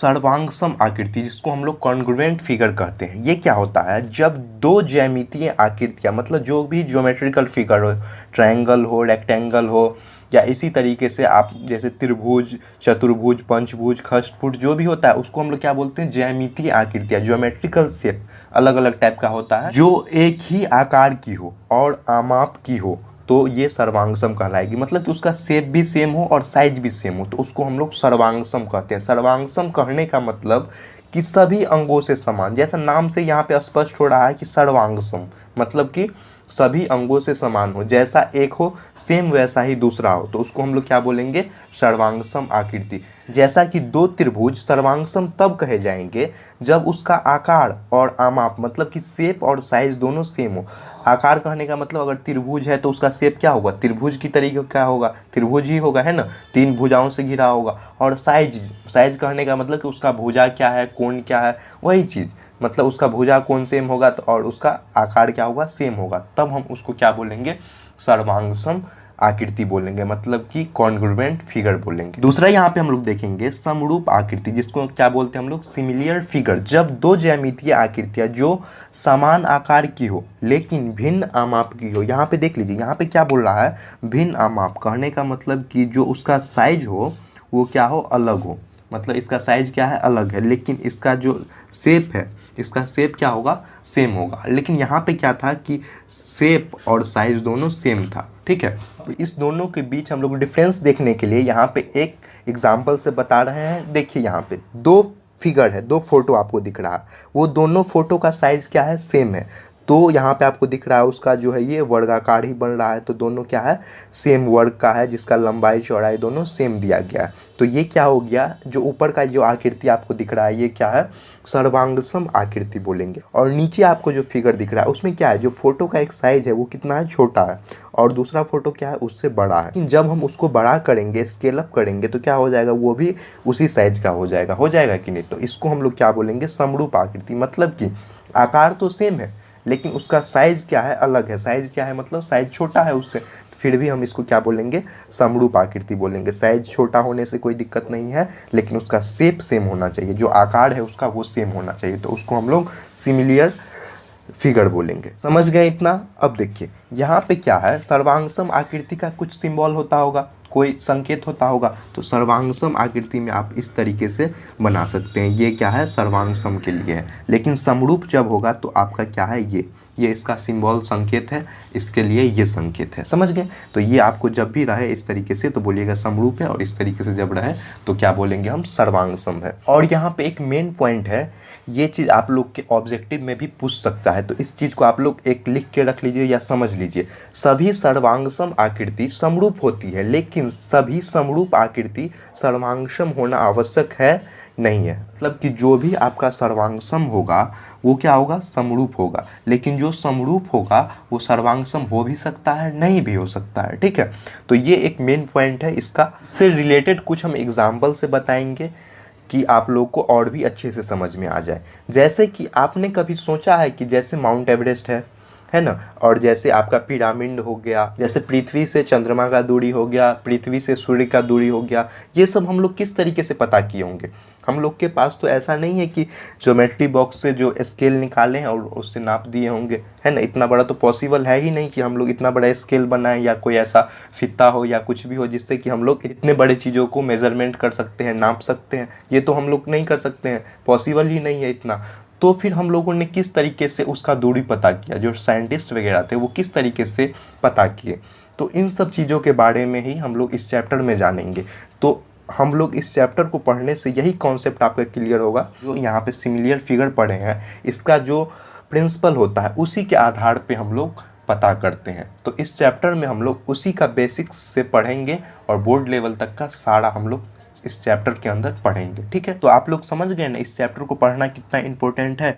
सर्वांगसम आकृति, जिसको हम लोग कॉन्ग्रुएंट फिगर कहते हैं, ये क्या होता है? जब दो ज्यामितीय आकृतियाँ, मतलब जो भी ज्योमेट्रिकल फिगर हो, ट्रायंगल हो, रेक्टेंगल हो, या इसी तरीके से आप जैसे त्रिभुज, चतुर्भुज, पंचभुज, खष्टभुज जो भी होता है उसको हम लोग क्या बोलते हैं? ज्यामितीय आकृतियाँ, ज्योमेट्रिकल शेप अलग अलग टाइप का होता है, जो एक ही आकार की हो और आमाप की हो, तो ये सर्वांगसम कहलाएगी। मतलब कि उसका शेप भी सेम हो और साइज भी सेम हो, तो उसको हम लोग सर्वांगसम कहते हैं। सर्वांगसम कहने का मतलब कि सभी अंगों से समान, जैसा नाम से यहाँ पे स्पष्ट हो रहा है कि सर्वांगसम मतलब कि सभी अंगों से समान हो, जैसा एक हो सेम वैसा ही दूसरा हो, तो उसको हम लोग क्या बोलेंगे? सर्वांगसम आकृति। जैसा कि दो त्रिभुज सर्वांगसम तब कहे जाएंगे जब उसका आकार और आमाप, मतलब कि शेप और साइज दोनों सेम हो। आकार कहने का मतलब अगर त्रिभुज है तो उसका शेप क्या होगा? त्रिभुज की तरीके क्या होगा? त्रिभुज ही होगा, है ना, 3 भुजाओं से घिरा होगा। और साइज, साइज कहने का मतलब कि उसका भुजा क्या है, कोण क्या है, वही चीज़, मतलब उसका भुजा कोण सेम होगा तो और उसका आकार क्या होगा? सेम होगा, तब हम उसको क्या बोलेंगे? सर्वांगसम आकृति बोलेंगे, मतलब कि कॉन्ग्रुएंट फिगर बोलेंगे। दूसरा यहाँ पे हम लोग देखेंगे समरूप आकृति, जिसको क्या बोलते हैं हम लोग? Similar figure. जब दो ज्यामितीय आकृतियाँ जो समान आकार की हो लेकिन भिन्न आमाप की हो। यहाँ पे देख लीजिए, यहाँ पे क्या बोल रहा है? भिन्न आमाप कहने का मतलब कि जो उसका साइज हो वो क्या हो? अलग हो, मतलब इसका साइज क्या है? अलग है, लेकिन इसका जो शेप है, इसका शेप क्या होगा? सेम होगा। लेकिन यहाँ पे क्या था कि शेप और साइज दोनों सेम था, ठीक है। तो इस दोनों के बीच हम लोग डिफरेंस देखने के लिए यहाँ पे एक एग्जांपल से बता रहे हैं। देखिए यहाँ पे दो फिगर है, दो फोटो आपको दिख रहा है, वो दोनों फोटो का साइज क्या है? सेम है। तो यहाँ पे आपको दिख रहा है उसका जो है ये वर्गाकार ही बन रहा है, तो दोनों क्या है? सेम वर्ग का है, जिसका लंबाई चौड़ाई दोनों सेम दिया गया है। तो ये क्या हो गया? जो ऊपर का जो आकृति आपको दिख रहा है ये क्या है? सर्वांगसम आकृति बोलेंगे। और नीचे आपको जो फिगर दिख रहा है उसमें क्या है? जो फोटो का एक साइज है वो कितना है? छोटा है, और दूसरा फोटो क्या है? उससे बड़ा है। लेकिन जब हम उसको बड़ा करेंगे, स्केल अप करेंगे, तो क्या हो जाएगा? वो भी उसी साइज का हो जाएगा कि नहीं? तो इसको हम लोग क्या बोलेंगे? समरूप आकृति। मतलब कि आकार तो सेम है लेकिन उसका साइज क्या है? अलग है। साइज क्या है? मतलब साइज छोटा है उससे, फिर भी हम इसको क्या बोलेंगे? समरूप आकृति बोलेंगे। साइज छोटा होने से कोई दिक्कत नहीं है, लेकिन उसका शेप सेम होना चाहिए, जो आकार है उसका वो सेम होना चाहिए, तो उसको हम लोग सिमिलियर फिगर बोलेंगे। समझ गए इतना? अब देखिए यहाँ पे क्या है? सर्वांगसम आकृति का कुछ सिंबल होता होगा, कोई संकेत होता होगा, तो सर्वांगसम आकृति में आप इस तरीके से बना सकते हैं। ये क्या है? सर्वांगसम के लिए है। लेकिन समरूप जब होगा तो आपका क्या है? ये इसका सिंबल संकेत है, इसके लिए ये संकेत है। समझ गए? तो ये आपको जब भी रहे इस तरीके से तो बोलिएगा समरूप है, और इस तरीके से जब रहे तो क्या बोलेंगे हम? सर्वांगसम है। और यहाँ पे एक मेन पॉइंट है, ये चीज़ आप लोग के ऑब्जेक्टिव में भी पूछ सकता है, तो इस चीज़ को आप लोग एक लिख के रख लीजिए या समझ लीजिए। सभी सर्वांगसम आकृति समरूप होती है, लेकिन सभी समरूप आकृति सर्वांगसम होना आवश्यक है नहीं है। मतलब कि जो भी आपका सर्वांगसम होगा वो क्या होगा? समरूप होगा। लेकिन जो समरूप होगा वो सर्वांगसम हो भी सकता है, नहीं भी हो सकता है, ठीक है। तो ये एक मेन पॉइंट है। इसका से रिलेटेड कुछ हम एग्जाम्पल से बताएंगे कि आप लोग को और भी अच्छे से समझ में आ जाए। जैसे कि आपने कभी सोचा है कि जैसे माउंट एवरेस्ट है ना, और जैसे आपका पिरामिड हो गया, जैसे पृथ्वी से चंद्रमा का दूरी हो गया, पृथ्वी से सूर्य का दूरी हो गया, ये सब हम लोग किस तरीके से पता किए होंगे? हम लोग के पास तो ऐसा नहीं है कि ज्योमेट्री बॉक्स से जो स्केल निकाले हैं और उससे नाप दिए होंगे, है ना। इतना बड़ा तो पॉसिबल है ही नहीं कि हम लोग इतना बड़ा स्केल बनाएं, या कोई ऐसा फिता हो या कुछ भी हो जिससे कि हम लोग इतने बड़े चीज़ों को मेजरमेंट कर सकते हैं, नाप सकते हैं। ये तो हम लोग नहीं कर सकते हैं, पॉसिबल ही नहीं है इतना। तो फिर हम लोगों ने किस तरीके से उसका दूरी पता किया? जो साइंटिस्ट वगैरह थे वो किस तरीके से पता किए? तो इन सब चीज़ों के बारे में ही हम लोग इस चैप्टर में जानेंगे। तो हम लोग इस चैप्टर को पढ़ने से यही कॉन्सेप्ट आपका क्लियर होगा। जो यहाँ पे सिमिलियर फिगर पढ़े हैं, इसका जो प्रिंसिपल होता है उसी के आधार पे हम लोग पता करते हैं। तो इस चैप्टर में हम लोग उसी का बेसिक्स से पढ़ेंगे और बोर्ड लेवल तक का सारा हम लोग इस चैप्टर के अंदर पढ़ेंगे, ठीक है। तो आप लोग समझ गए ना इस चैप्टर को पढ़ना कितना इंपॉर्टेंट है।